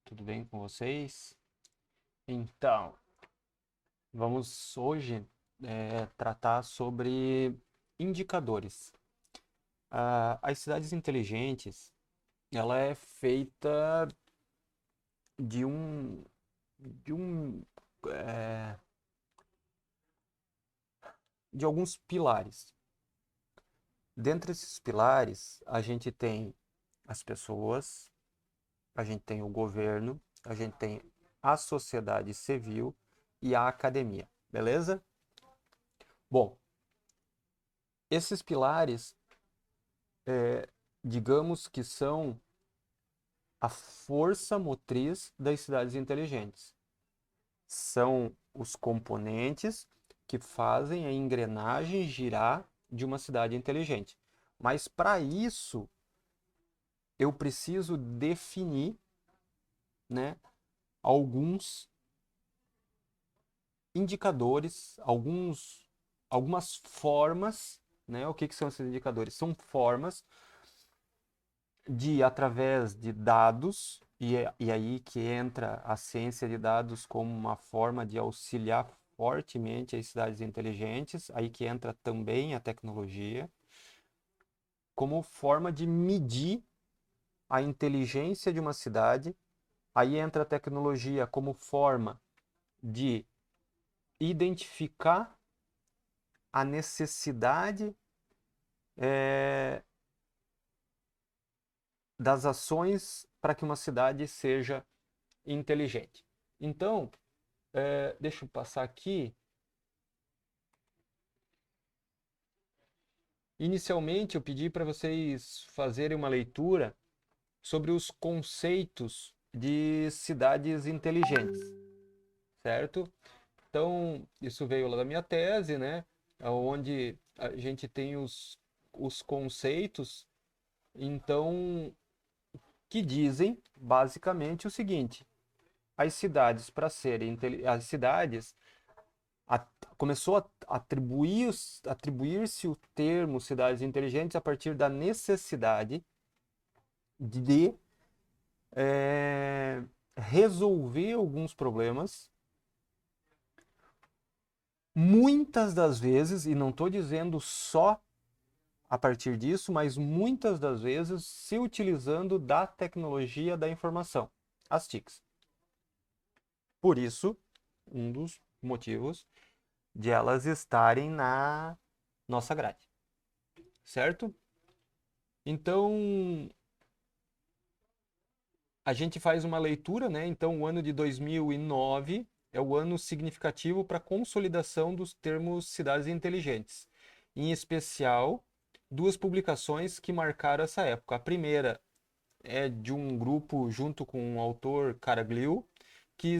Tudo bem com vocês? Então, vamos hoje tratar sobre indicadores. As cidades inteligentes, ela é feita de um, de um, é, de alguns pilares. Dentre esses pilares, a gente tem as pessoas, a gente tem o governo, a gente tem a sociedade civil e a academia, beleza? Bom, esses pilares, digamos que são a força motriz das cidades inteligentes. São os componentes que fazem a engrenagem girar de uma cidade inteligente. Mas para isso, eu preciso definir, né, alguns indicadores, algumas formas, né? O que são esses indicadores? São formas de, através de dados, e aí que entra a ciência de dados como uma forma de auxiliar fortemente as cidades inteligentes, aí que entra também a tecnologia, como forma de medir a inteligência de uma cidade, aí entra a tecnologia como forma de identificar a necessidade é, das ações para que uma cidade seja inteligente. Então, deixa eu passar aqui. Inicialmente, eu pedi para vocês fazerem uma leitura sobre os conceitos de cidades inteligentes, certo? Então, isso veio lá da minha tese, né? Onde a gente tem os conceitos, então, que dizem basicamente o seguinte: as cidades, para serem as cidades, a- começou a atribuir-se o termo cidades inteligentes a partir da necessidade de resolver alguns problemas, muitas das vezes, e não estou dizendo só a partir disso, mas muitas das vezes se utilizando da tecnologia da informação, as TICs. Por isso, um dos motivos de elas estarem na nossa grade, certo? Então, a gente faz uma leitura, né? Então, o ano de 2009 é o ano significativo para a consolidação dos termos cidades inteligentes. Em especial, duas publicações que marcaram essa época. A primeira é de um grupo junto com o autor Caraglio, que,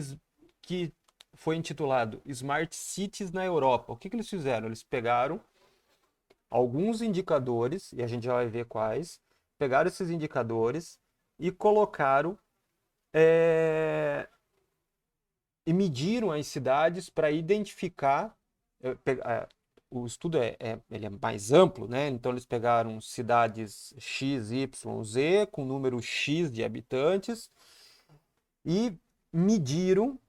que foi intitulado Smart Cities na Europa. O que eles fizeram? Eles pegaram alguns indicadores, e a gente já vai ver quais, pegaram esses indicadores e colocaram e mediram as cidades para identificar. O estudo ele é mais amplo, né? Então eles pegaram cidades X, Y, Z com número X de habitantes e mediram,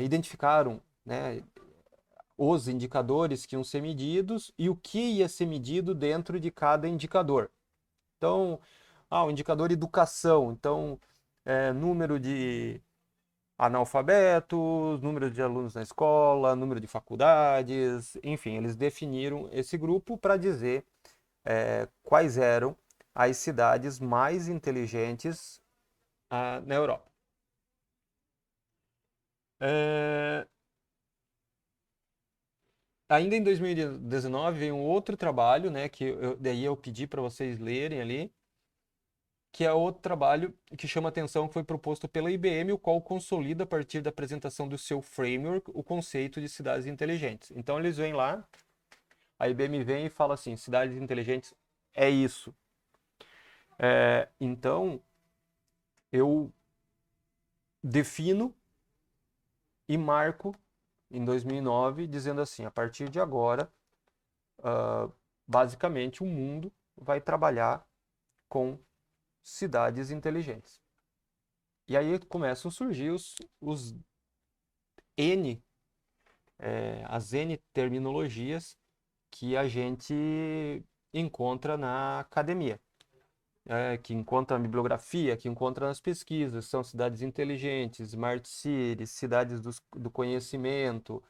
identificaram, né, os indicadores que iam ser medidos e o que ia ser medido dentro de cada indicador. Então, o indicador educação, então, número de analfabetos, número de alunos na escola, número de faculdades, enfim, eles definiram esse grupo para dizer quais eram as cidades mais inteligentes na Europa. É, Ainda em 2019 veio um outro trabalho, né, que daí eu pedi para vocês lerem ali, que é outro trabalho que chama atenção, que foi proposto pela IBM, o qual consolida a partir da apresentação do seu framework o conceito de cidades inteligentes. Então eles vêm lá, a IBM vem e fala assim, cidades inteligentes é isso. Então eu defino e marco em 2009 dizendo assim, a partir de agora, basicamente o mundo vai trabalhar com cidades inteligentes. E aí começam a surgir os N, as N terminologias que a gente encontra na academia, que encontra na bibliografia, que encontra nas pesquisas. São cidades inteligentes, smart cities, cidades do conhecimento,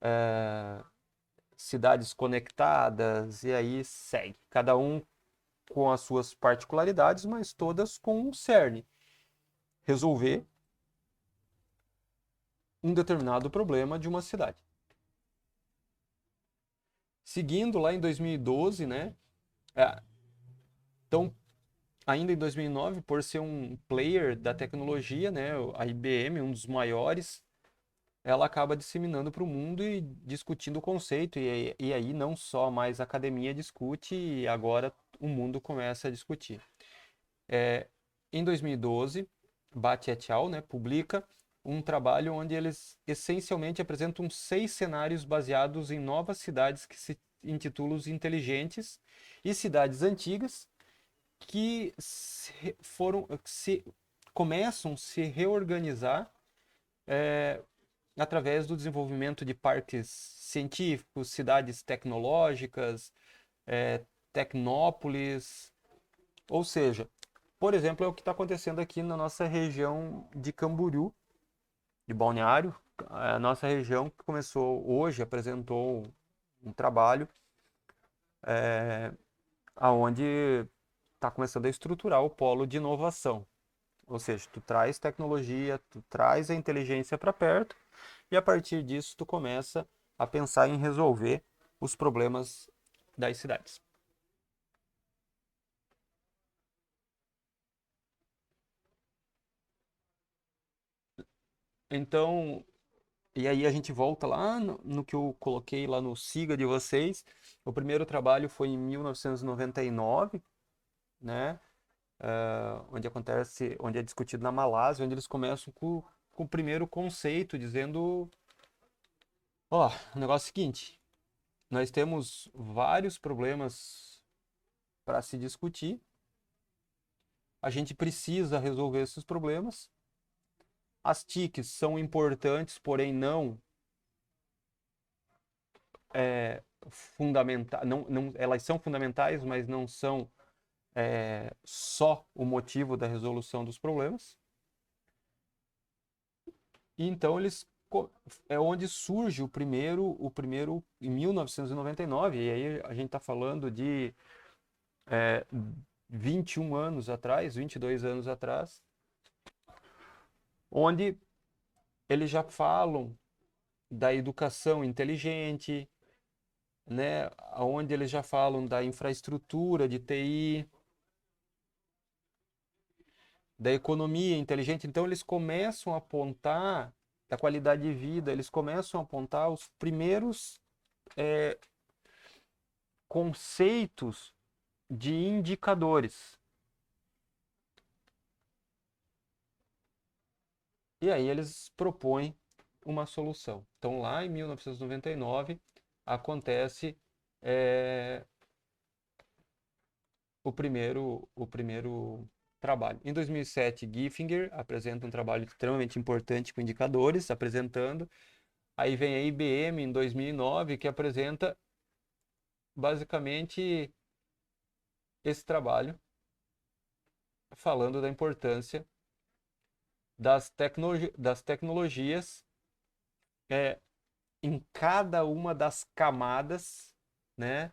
é, cidades conectadas, e aí segue. Cada um com as suas particularidades, mas todas com um cerne. Resolver um determinado problema de uma cidade. Seguindo lá em 2012, né? Então, ainda em 2009, por ser um player da tecnologia, né? A IBM, um dos maiores, ela acaba disseminando para o mundo e discutindo o conceito. E aí não só mais a academia discute, e agora o mundo começa a discutir. Em 2012, Bhatt et al., né, publica um trabalho onde eles essencialmente apresentam 6 cenários baseados em novas cidades que se intitulam os inteligentes e cidades antigas que começam a se reorganizar através do desenvolvimento de parques científicos, cidades tecnológicas, tecnópolis, ou seja, por exemplo, é o que está acontecendo aqui na nossa região de Camboriú, de Balneário. A nossa região que começou hoje, apresentou um trabalho aonde está começando a estruturar o polo de inovação. Ou seja, tu traz tecnologia, tu traz a inteligência para perto e a partir disso tu começa a pensar em resolver os problemas das cidades. Então, e aí a gente volta lá no que eu coloquei lá no Siga de vocês. O primeiro trabalho foi em 1999, né? Onde é discutido na Malásia, onde eles começam com o primeiro conceito, dizendo, ó, o negócio é o seguinte, nós temos vários problemas para se discutir, a gente precisa resolver esses problemas, as TICs são importantes, porém não elas são fundamentais, mas não são só o motivo da resolução dos problemas. E então é onde surge o primeiro em 1999, e aí a gente está falando de 21 anos atrás, 22 anos atrás, onde eles já falam da educação inteligente, né? Onde eles já falam da infraestrutura de TI, da economia inteligente. Então eles começam a apontar da qualidade de vida, eles começam a apontar os primeiros conceitos de indicadores. E aí eles propõem uma solução. Então lá em 1999 acontece é, o primeiro trabalho. Em 2007, Giffinger apresenta um trabalho extremamente importante com indicadores, apresentando. Aí vem a IBM em 2009, que apresenta basicamente esse trabalho, falando da importância das tecnologias em cada uma das camadas, né,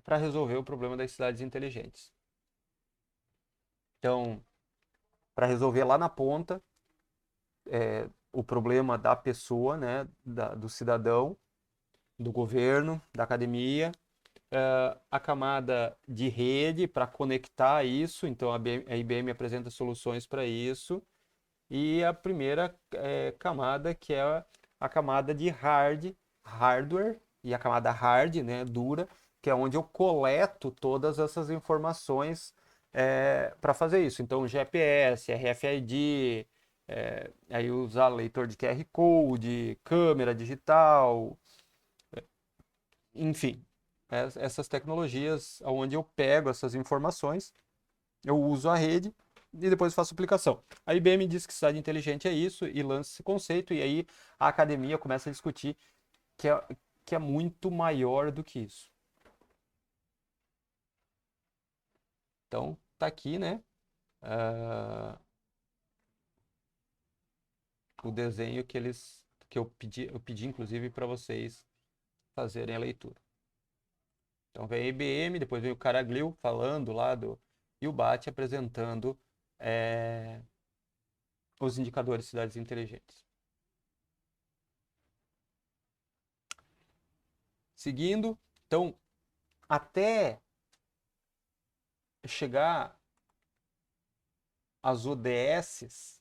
para resolver o problema das cidades inteligentes. Então, para resolver lá na ponta o problema da pessoa, né, do cidadão, do governo, da academia, a camada de rede para conectar isso, então a IBM apresenta soluções para isso, e a primeira camada, que é a camada de hardware, e a camada hard, né, dura, que é onde eu coleto todas essas informações para fazer isso. Então, GPS, RFID, aí usar leitor de QR Code, câmera digital, enfim, essas tecnologias onde eu pego essas informações eu uso a rede e depois faço aplicação. A IBM diz que cidade inteligente é isso e lança esse conceito, e aí a academia começa a discutir que é muito maior do que isso. Então, tá aqui, né? O desenho que eu pedi inclusive para vocês fazerem a leitura. Então vem a IBM, depois vem o Caraglio falando lá e o Bate apresentando os indicadores de cidades inteligentes. Seguindo, então, até chegar às ODSs,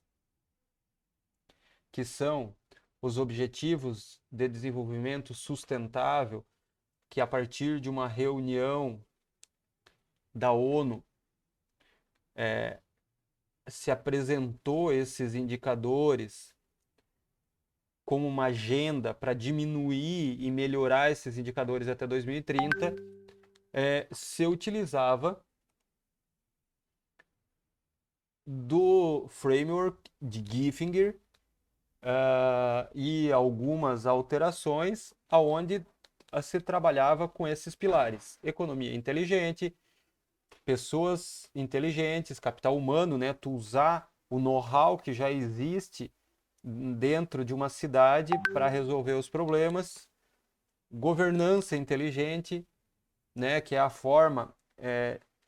que são os Objetivos de Desenvolvimento Sustentável, que a partir de uma reunião da ONU se apresentou esses indicadores como uma agenda para diminuir e melhorar esses indicadores até 2030, se utilizava do framework de Giffinger e algumas alterações aonde se trabalhava com esses pilares: economia inteligente, pessoas inteligentes, capital humano, né? Tu usar o know-how que já existe dentro de uma cidade para resolver os problemas, governança inteligente, né? Que é a forma,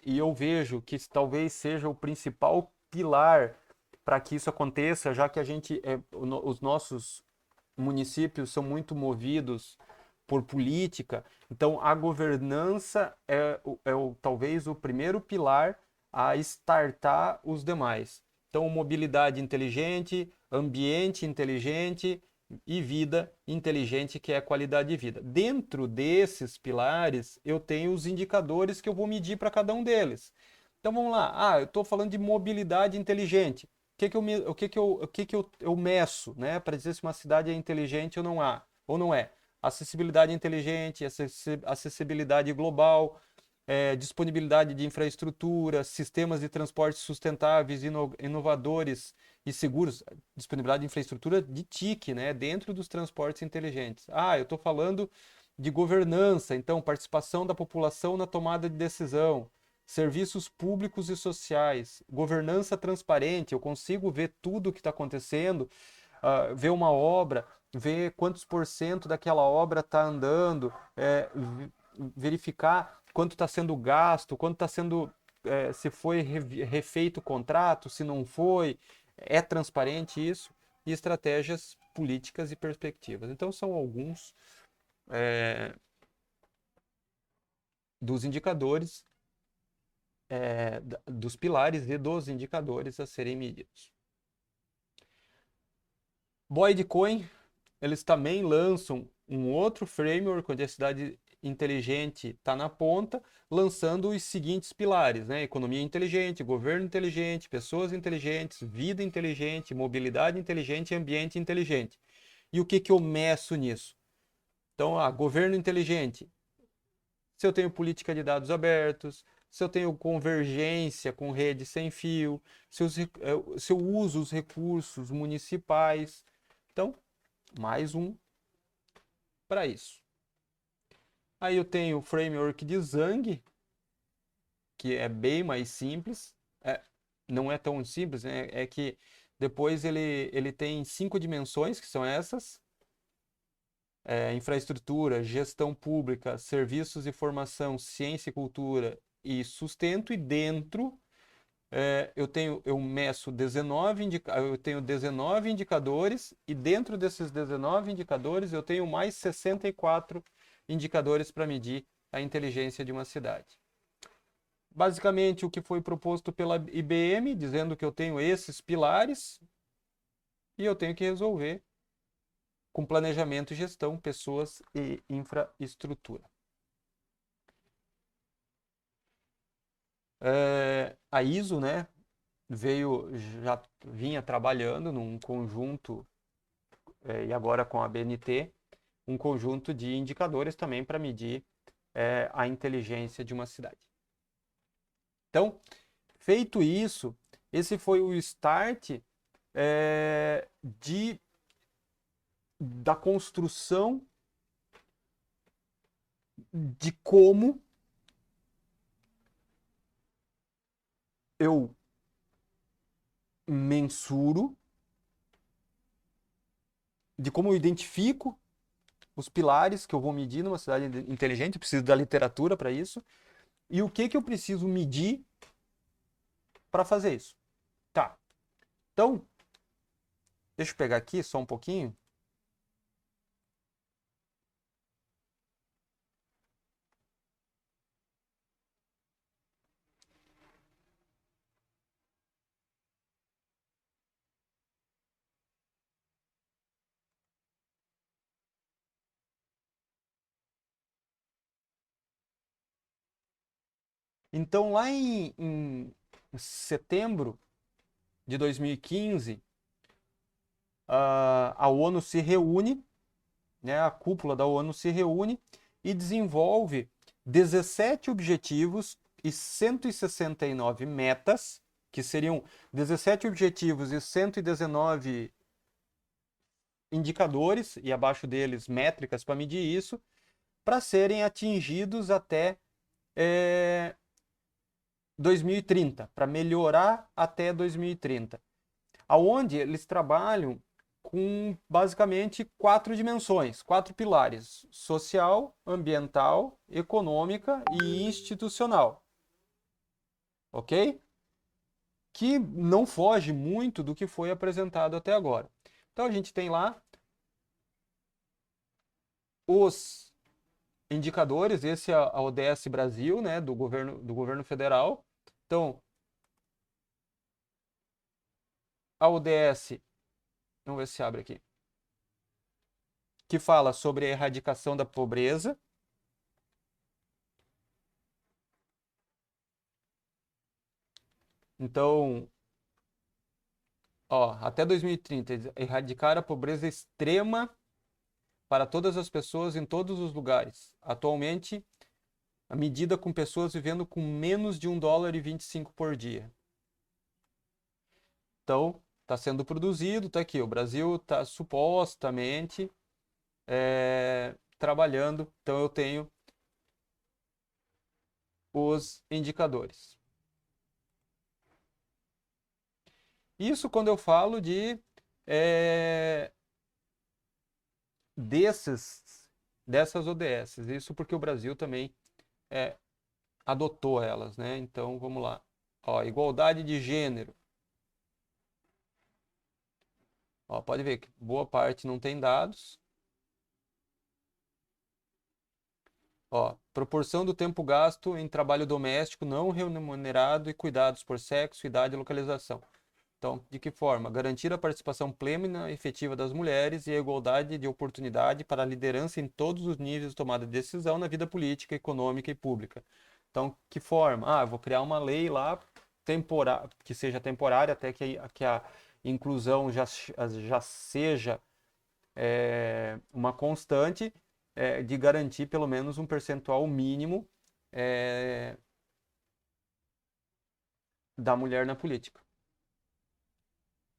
e eu vejo que talvez seja o principal pilar para que isso aconteça, já que os nossos municípios são muito movidos por política, então a governança talvez o primeiro pilar a startar os demais. Então, mobilidade inteligente, ambiente inteligente e vida inteligente, que é a qualidade de vida. Dentro desses pilares, eu tenho os indicadores que eu vou medir para cada um deles. Então vamos lá. Eu estou falando de mobilidade inteligente. O que que eu meço, né, para dizer se uma cidade é inteligente ou não é? Acessibilidade inteligente, acessibilidade global, disponibilidade de infraestrutura, sistemas de transporte sustentáveis, inovadores e seguros, disponibilidade de infraestrutura de TIC, né, dentro dos transportes inteligentes. Eu estou falando de governança, então participação da população na tomada de decisão, serviços públicos e sociais, governança transparente, eu consigo ver tudo o que está acontecendo, ver uma obra, ver quantos por cento daquela obra está andando, verificar quanto está sendo gasto, quanto está sendo, se foi refeito o contrato, se não foi, é transparente isso, e estratégias políticas e perspectivas. Então são alguns dos indicadores, dos pilares e dos indicadores a serem medidos. Boyd Cohen, eles também lançam um outro framework onde a cidade inteligente está na ponta, lançando os seguintes pilares, né? Economia inteligente, governo inteligente, pessoas inteligentes, vida inteligente, mobilidade inteligente e ambiente inteligente. E o que que eu meço nisso? Então, governo inteligente. Se eu tenho política de dados abertos, se eu tenho convergência com rede sem fio, se eu uso os recursos municipais. Então, mais um para isso. Aí eu tenho o framework de Zhang, que é bem mais simples. Não é tão simples, né? É que depois ele tem 5 dimensões, que são essas: infraestrutura, gestão pública, serviços e formação, ciência e cultura e sustento. E dentro eu meço 19, eu tenho 19 indicadores, e dentro desses 19 indicadores eu tenho mais 64 indicadores para medir a inteligência de uma cidade. Basicamente, o que foi proposto pela IBM, dizendo que eu tenho esses pilares e eu tenho que resolver com planejamento e gestão, pessoas e infraestrutura. A ISO, né, já vinha trabalhando num conjunto, e agora com a BNT, um conjunto de indicadores também para medir a inteligência de uma cidade. Então, Feito isso, esse foi o start da construção de como eu mensuro, de como eu identifico os pilares que eu vou medir numa cidade inteligente. Eu preciso da literatura para isso. E o que eu preciso medir para fazer isso? Tá. Então, deixa eu pegar aqui só um pouquinho. Então, lá em setembro de 2015, a ONU se reúne, né, a cúpula da ONU se reúne e desenvolve 17 objetivos e 169 metas, que seriam 17 objetivos e 119 indicadores, e abaixo deles métricas para medir isso, para serem atingidos até 2030, para melhorar até 2030. Aonde eles trabalham com basicamente 4 dimensões, 4 pilares: social, ambiental, econômica e institucional. Ok? Que não foge muito do que foi apresentado até agora. Então a gente tem lá os indicadores, esse é a ODS Brasil, né, do governo federal. Então, a ODS, vamos ver se abre aqui, que fala sobre a erradicação da pobreza. Então, ó, até 2030, erradicar a pobreza extrema para todas as pessoas em todos os lugares. Atualmente, a medida com pessoas vivendo com menos de $1,25 por dia. Então, está sendo produzido, está aqui. O Brasil está supostamente trabalhando. Então, eu tenho os indicadores. Isso quando eu falo dessas ODS. Isso porque o Brasil também adotou elas, né? Então, vamos lá. Ó, igualdade de gênero. Ó, pode ver que boa parte não tem dados. Ó, proporção do tempo gasto em trabalho doméstico não remunerado e cuidados por sexo, idade e localização. Então, de que forma? Garantir a participação plena e efetiva das mulheres e a igualdade de oportunidade para a liderança em todos os níveis de tomada de decisão na vida política, econômica e pública. Então, que forma? Eu vou criar uma lei lá que seja temporária até que a inclusão já seja uma constante, de garantir pelo menos um percentual mínimo da mulher na política.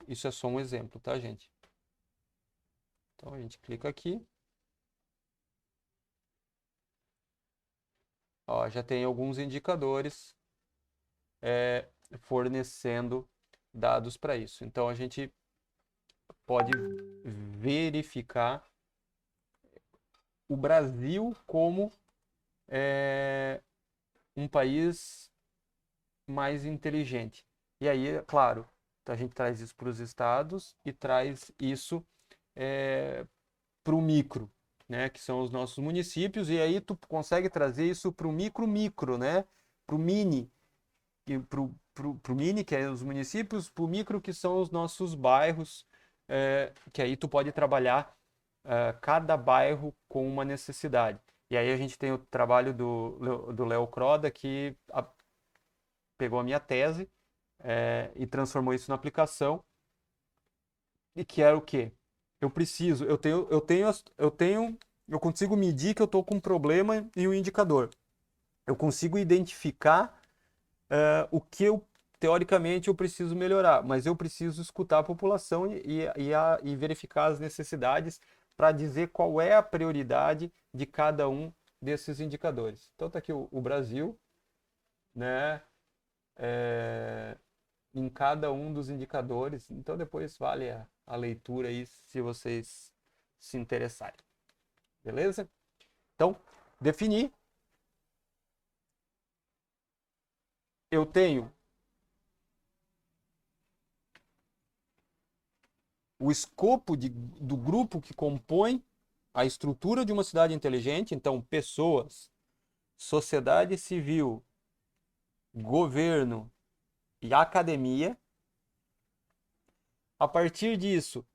Isso é só um exemplo, tá, gente? Então a gente clica aqui. Ó, já tem alguns indicadores fornecendo dados para isso. Então a gente pode verificar o Brasil como um país mais inteligente. E aí, é claro, a gente traz isso para os estados e traz isso para o micro, né, que são os nossos municípios, e aí tu consegue trazer isso para o micro, né, para o mini, pro mini, que é os municípios, para o micro, que são os nossos bairros, que aí tu pode trabalhar cada bairro com uma necessidade. E aí a gente tem o trabalho do Léo Croda, que pegou a minha tese e transformou isso na aplicação, e que era o quê? Eu consigo medir que eu estou com um problema em um indicador. Eu consigo identificar o que eu teoricamente eu preciso melhorar, mas eu preciso escutar a população e verificar as necessidades para dizer qual é a prioridade de cada um desses indicadores. Então está aqui o Brasil, né? É, em cada um dos indicadores. Então depois vale a leitura aí se vocês se interessarem. Beleza? Então, definir. Eu tenho o escopo do grupo que compõe a estrutura de uma cidade inteligente, então pessoas, sociedade civil, governo e academia. A partir disso,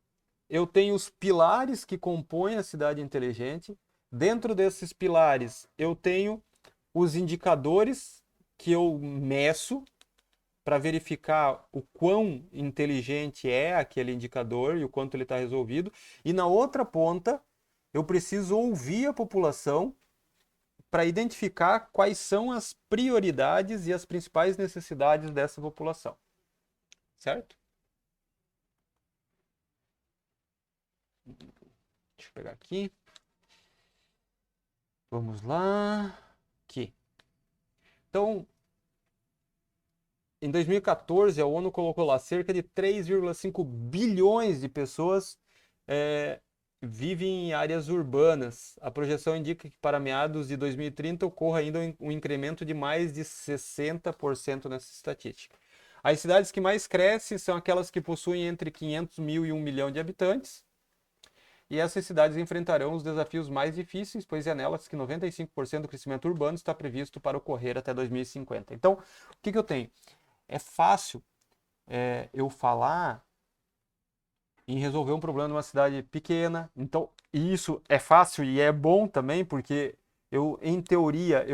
eu tenho os pilares que compõem a cidade inteligente. Dentro desses pilares, eu tenho os indicadores que eu meço para verificar o quão inteligente é aquele indicador e o quanto ele está resolvido. E na outra ponta, eu preciso ouvir a população para identificar quais são as prioridades e as principais necessidades dessa população. Certo? Deixa eu pegar aqui. Vamos lá. Aqui. Então, em 2014, a ONU colocou lá cerca de 3,5 bilhões de pessoas vivem em áreas urbanas. A projeção indica que para meados de 2030 ocorra ainda um incremento de mais de 60% nessa estatística. As cidades que mais crescem são aquelas que possuem entre 500 mil e 1 milhão de habitantes. E essas cidades enfrentarão os desafios mais difíceis, pois é nelas que 95% do crescimento urbano está previsto para ocorrer até 2050. Então, o que eu tenho? É fácil eu falar em resolver um problema numa cidade pequena. Então, isso é fácil e é bom também, porque em teoria,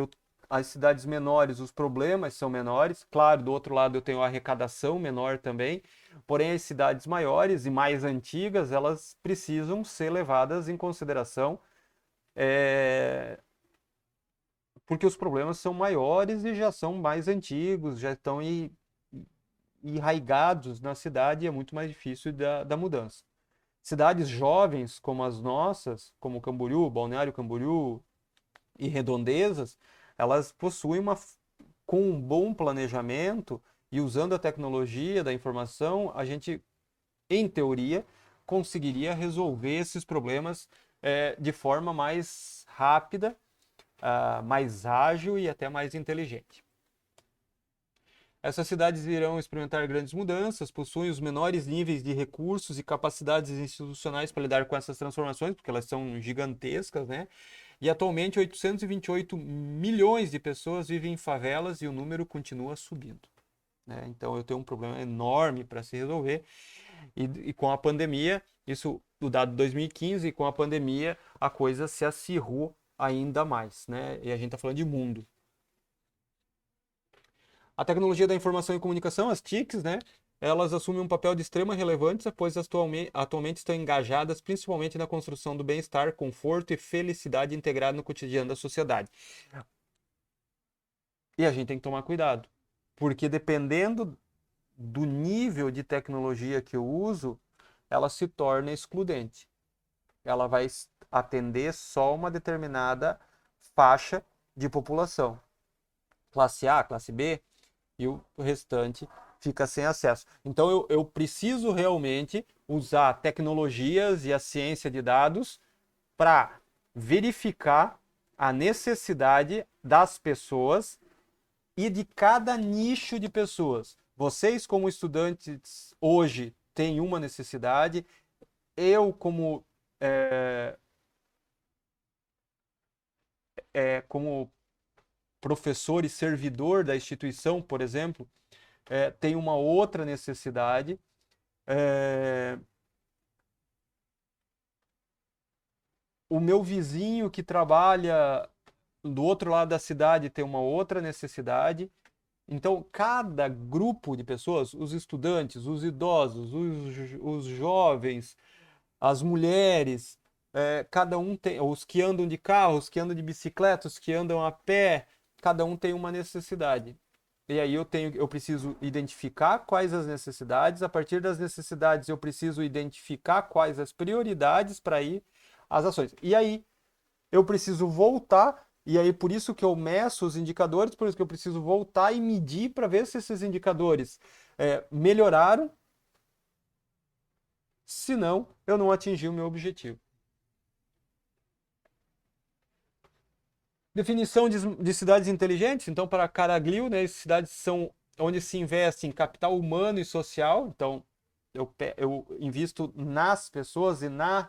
as cidades menores, os problemas são menores. Claro, do outro lado eu tenho a arrecadação menor também. Porém, as cidades maiores e mais antigas, elas precisam ser levadas em consideração, porque os problemas são maiores e já são mais antigos, já estão enraigados na cidade e é muito mais difícil da mudança. Cidades jovens como as nossas, como Camboriú, Balneário Camboriú e Redondezas, elas possuem com um bom planejamento e usando a tecnologia da informação, a gente, em teoria, conseguiria resolver esses problemas de forma mais rápida, mais ágil e até mais inteligente. Essas cidades irão experimentar grandes mudanças, possuem os menores níveis de recursos e capacidades institucionais para lidar com essas transformações, porque elas são gigantescas, né? E atualmente 828 milhões de pessoas vivem em favelas e o número continua subindo, né? Então eu tenho um problema enorme para se resolver. E com a pandemia, isso, o dado de 2015, com a pandemia, a coisa se acirrou ainda mais, né? E a gente está falando de mundo. A tecnologia da informação e comunicação, as TICs, né? Elas assumem um papel de extrema relevância, pois atualmente estão engajadas principalmente na construção do bem-estar, conforto e felicidade integrado no cotidiano da sociedade. E a gente tem que tomar cuidado, porque dependendo do nível de tecnologia que eu uso, ela se torna excludente. Ela vai atender só uma determinada faixa de população. Classe A, classe B, e o restante fica sem acesso. Então eu preciso realmente usar tecnologias e a ciência de dados para verificar a necessidade das pessoas e de cada nicho de pessoas. Vocês, como estudantes, hoje têm uma necessidade, eu, como professor e servidor da instituição, por exemplo, tem uma outra necessidade. O meu vizinho que trabalha do outro lado da cidade tem uma outra necessidade. Então, cada grupo de pessoas, os estudantes, os idosos, os jovens, as mulheres, cada um tem, os que andam de carro, os que andam de bicicleta, os que andam a pé, cada um tem uma necessidade. E aí eu preciso identificar quais as necessidades. A partir das necessidades, eu preciso identificar quais as prioridades para ir às ações. E aí eu preciso voltar, e aí por isso que eu meço os indicadores, por isso que eu preciso voltar e medir para ver se esses indicadores melhoraram, senão eu não atingi o meu objetivo. Definição de cidades inteligentes, então para Caraglio, né, cidades são onde se investe em capital humano e social, então eu invisto nas pessoas e na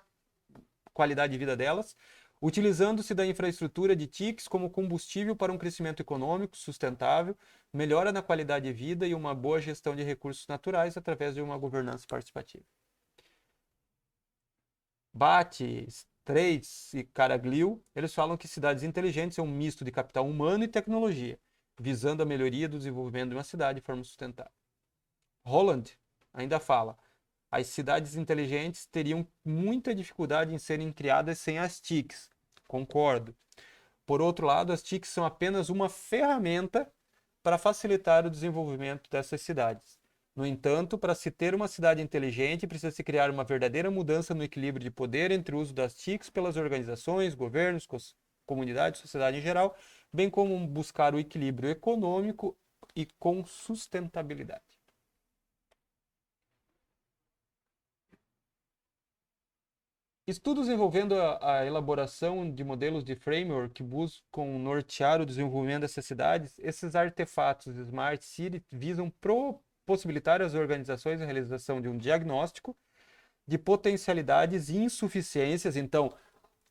qualidade de vida delas, utilizando-se da infraestrutura de TICs como combustível para um crescimento econômico sustentável, melhora na qualidade de vida e uma boa gestão de recursos naturais através de uma governança participativa. Bate, Straits e Caraglio, eles falam que cidades inteligentes são um misto de capital humano e tecnologia, visando a melhoria do desenvolvimento de uma cidade de forma sustentável. Holland ainda fala: as cidades inteligentes teriam muita dificuldade em serem criadas sem as TICs. Concordo. Por outro lado, as TICs são apenas uma ferramenta para facilitar o desenvolvimento dessas cidades. No entanto, para se ter uma cidade inteligente, precisa-se criar uma verdadeira mudança no equilíbrio de poder entre o uso das TICs pelas organizações, governos, comunidades, sociedade em geral, bem como buscar o equilíbrio econômico e com sustentabilidade. Estudos envolvendo a elaboração de modelos de framework que buscam nortear o desenvolvimento dessas cidades, esses artefatos de Smart City visam possibilitar às organizações a realização de um diagnóstico de potencialidades e insuficiências. Então,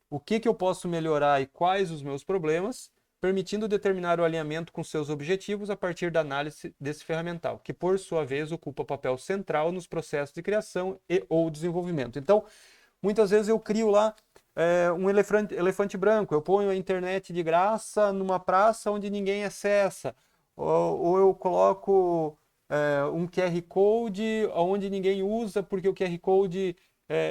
o que eu posso melhorar e quais os meus problemas, permitindo determinar o alinhamento com seus objetivos a partir da análise desse ferramental, que por sua vez ocupa papel central nos processos de criação e ou desenvolvimento. Então, muitas vezes eu crio lá um elefante branco, eu ponho a internet de graça numa praça onde ninguém acessa, ou eu coloco um QR Code onde ninguém usa, porque o QR Code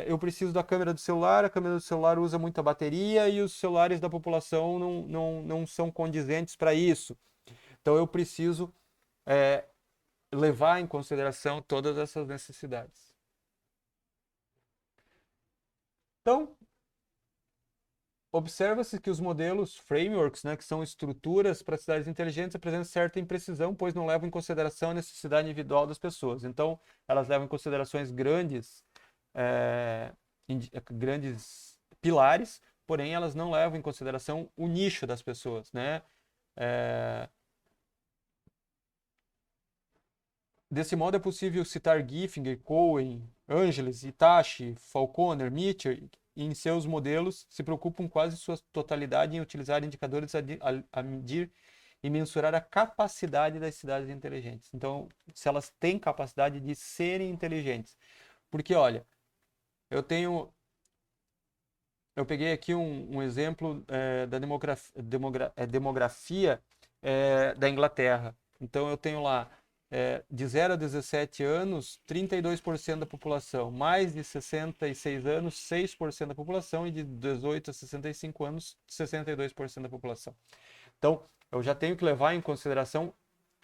eu preciso da câmera do celular, a câmera do celular usa muita bateria e os celulares da população não são condizentes para isso. Então eu preciso levar em consideração todas essas necessidades. Então, observa-se que os modelos frameworks, né, que são estruturas para cidades inteligentes, apresentam certa imprecisão, pois não levam em consideração a necessidade individual das pessoas. Então, elas levam em considerações grandes pilares, porém elas não levam em consideração o nicho das pessoas, né? Desse modo, é possível citar Giffinger, Cohen, Angeles, Itachi, Falconer, Mitchell, e em seus modelos se preocupam quase sua totalidade em utilizar indicadores a medir e mensurar a capacidade das cidades inteligentes. Então, se elas têm capacidade de serem inteligentes. Porque, olha, eu peguei aqui um exemplo da demografia da Inglaterra. Então, eu tenho lá de 0 a 17 anos, 32% da população, mais de 66 anos, 6% da população, e de 18 a 65 anos, 62% da população. Então, eu já tenho que levar em consideração,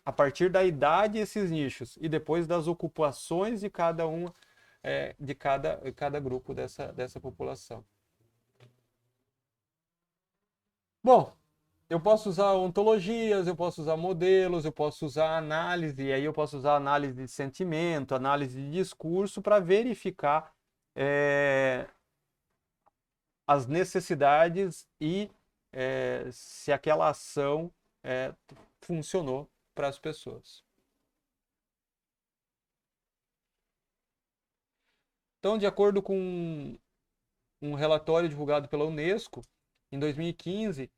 a partir da idade, esses nichos, e depois das ocupações de cada uma, de cada grupo dessa população. Bom, eu posso usar ontologias, eu posso usar modelos, eu posso usar análise, e aí eu posso usar análise de sentimento, análise de discurso para verificar as necessidades e se aquela ação funcionou para as pessoas. Então, de acordo com um relatório divulgado pela Unesco, em 2015,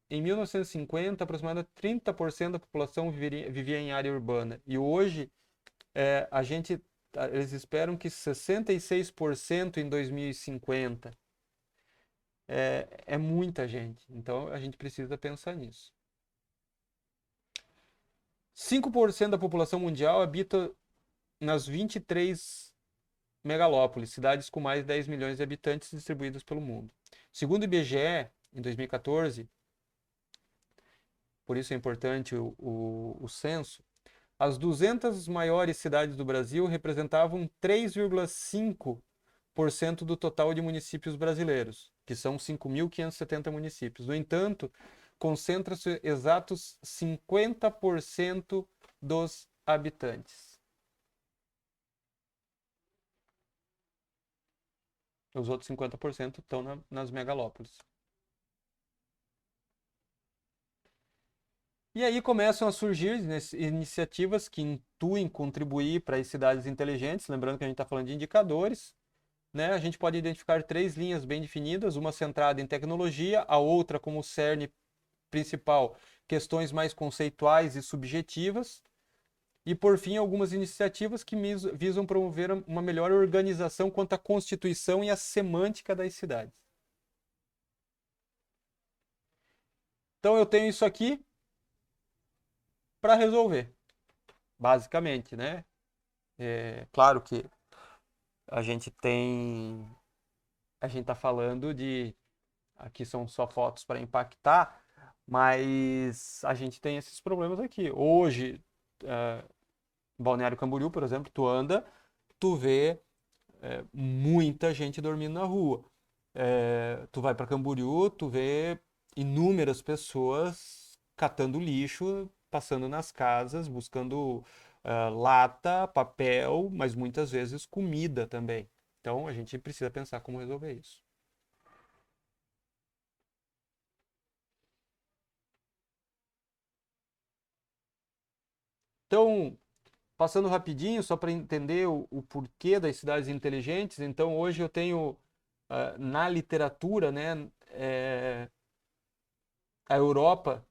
em 1950, aproximadamente 30% da população vivia em área urbana. E hoje, eles esperam que 66% em 2050. É muita gente. Então, a gente precisa pensar nisso. 5% da população mundial habita nas 23 megalópolis, cidades com mais de 10 milhões de habitantes distribuídas pelo mundo. Segundo o IBGE, em 2014, por isso é importante o censo, as 200 maiores cidades do Brasil representavam 3,5% do total de municípios brasileiros, que são 5.570 municípios. No entanto, concentra-se exatos 50% dos habitantes. Os outros 50% estão nas megalópolis. E aí começam a surgir iniciativas que intuem contribuir para as cidades inteligentes, lembrando que a gente está falando de indicadores, né? A gente pode identificar três linhas bem definidas, uma centrada em tecnologia, a outra como cerne principal, questões mais conceituais e subjetivas, e por fim algumas iniciativas que visam promover uma melhor organização quanto à constituição e à semântica das cidades. Então eu tenho isso aqui para resolver, basicamente, né? É claro que a gente tem, a gente está falando de, aqui são só fotos para impactar, mas a gente tem esses problemas aqui. Hoje, Balneário Camboriú, por exemplo, tu anda, tu vê muita gente dormindo na rua. Tu vai para Camboriú, tu vê inúmeras pessoas catando lixo, passando nas casas, buscando lata, papel, mas muitas vezes comida também. Então a gente precisa pensar como resolver isso. Então, passando rapidinho, só para entender o porquê das cidades inteligentes, então hoje eu tenho na literatura, né, a Europa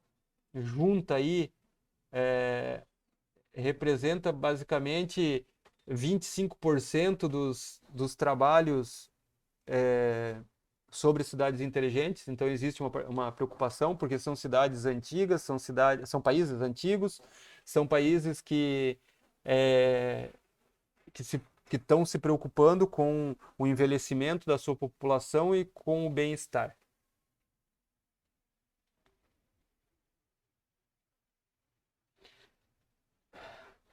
junta aí, representa basicamente 25% dos trabalhos sobre cidades inteligentes, então existe uma preocupação, porque são cidades antigas, são países antigos, são países é, que se que estão se preocupando com o envelhecimento da sua população e com o bem-estar.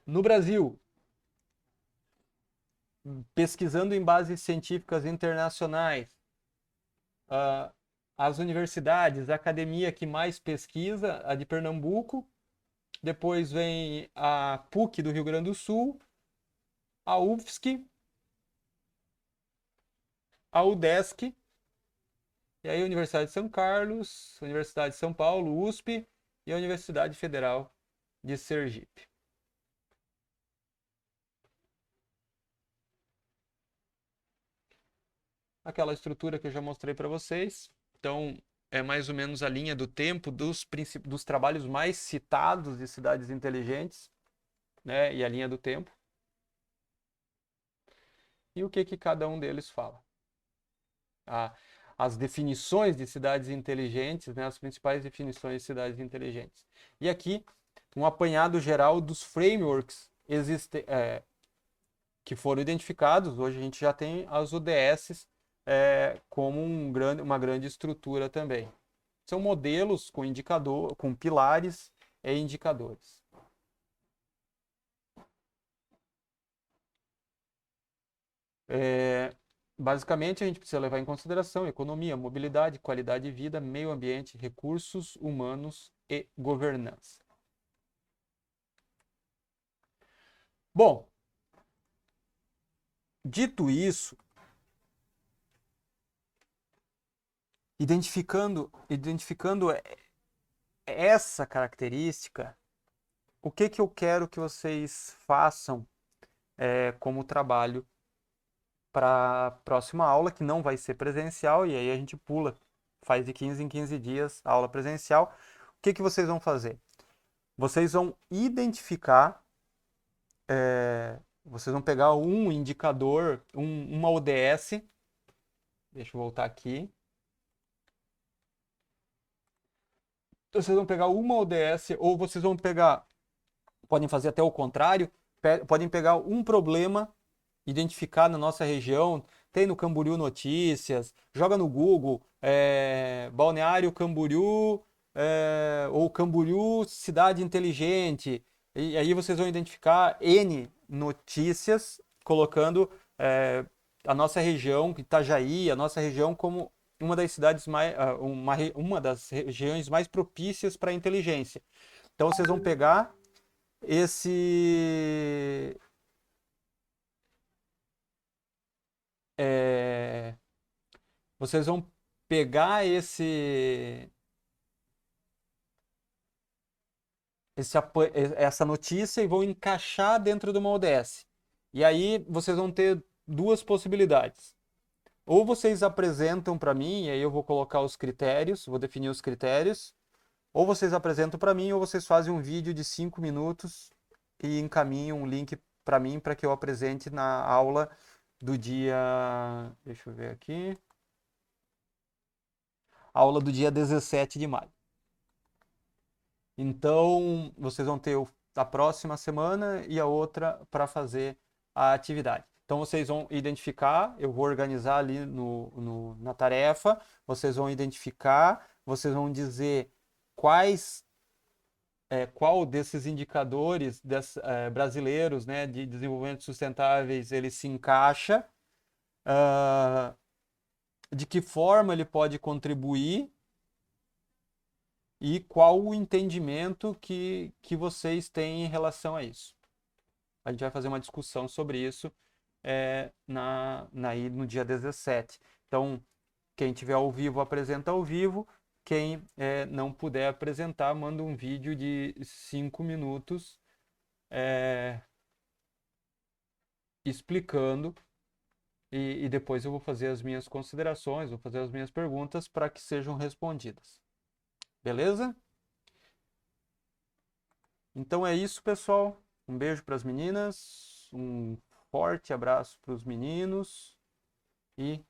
No Brasil, pesquisando em bases científicas internacionais, uh, as universidades, a academia que mais pesquisa, a de Pernambuco, depois vem a PUC do Rio Grande do Sul, a UFSC, a UDESC, e aí a Universidade de São Carlos, a Universidade de São Paulo, USP e a Universidade Federal de Sergipe. Aquela estrutura que eu já mostrei para vocês. Então, é mais ou menos a linha do tempo dos trabalhos mais citados de cidades inteligentes, né? E a linha do tempo. E o que cada um deles fala. As definições de cidades inteligentes, né? As principais definições de cidades inteligentes. E aqui, um apanhado geral dos frameworks que foram identificados. Hoje a gente já tem as UDSs como uma grande estrutura também. São modelos com pilares e indicadores. Basicamente, a gente precisa levar em consideração economia, mobilidade, qualidade de vida, meio ambiente, recursos humanos e governança. Bom, dito isso, identificando essa característica, o que eu quero que vocês façam como trabalho para a próxima aula, que não vai ser presencial, e aí a gente pula, faz de 15 em 15 dias a aula presencial. O que vocês vão fazer? Vocês vão identificar, vocês vão pegar um indicador, uma ODS, deixa eu voltar aqui. Vocês vão pegar uma ODS, ou vocês vão pegar, podem fazer até o contrário, podem pegar um problema identificar na nossa região, tem no Camboriú Notícias, joga no Google, Balneário Camboriú ou Camboriú, cidade inteligente. E aí vocês vão identificar N notícias colocando a nossa região, Itajaí, a nossa região como uma das cidades mais, uma das regiões mais propícias para a inteligência. Então vocês vão pegar esse é, vocês vão pegar essa notícia e vão encaixar dentro de uma ODS. E aí vocês vão ter duas possibilidades. Ou vocês apresentam para mim, e aí eu vou colocar os critérios, vou definir os critérios, ou vocês apresentam para mim, ou vocês fazem um vídeo de 5 minutos e encaminham um link para mim para que eu apresente na aula do dia. Deixa eu ver aqui. Aula do dia 17 de maio. Então, vocês vão ter a próxima semana e a outra para fazer a atividade. Então, vocês vão identificar, eu vou organizar ali na tarefa, vocês vão identificar, vocês vão dizer qual desses indicadores brasileiros, né, de desenvolvimento sustentáveis ele se encaixa, de que forma ele pode contribuir e qual o entendimento que vocês têm em relação a isso. A gente vai fazer uma discussão sobre isso no dia 17. Então, quem tiver ao vivo, apresenta ao vivo. Quem não puder apresentar, manda um vídeo de 5 minutos explicando e depois eu vou fazer as minhas considerações, vou fazer as minhas perguntas para que sejam respondidas. Beleza? Então é isso, pessoal. Um beijo para as meninas, um forte abraço para os meninos e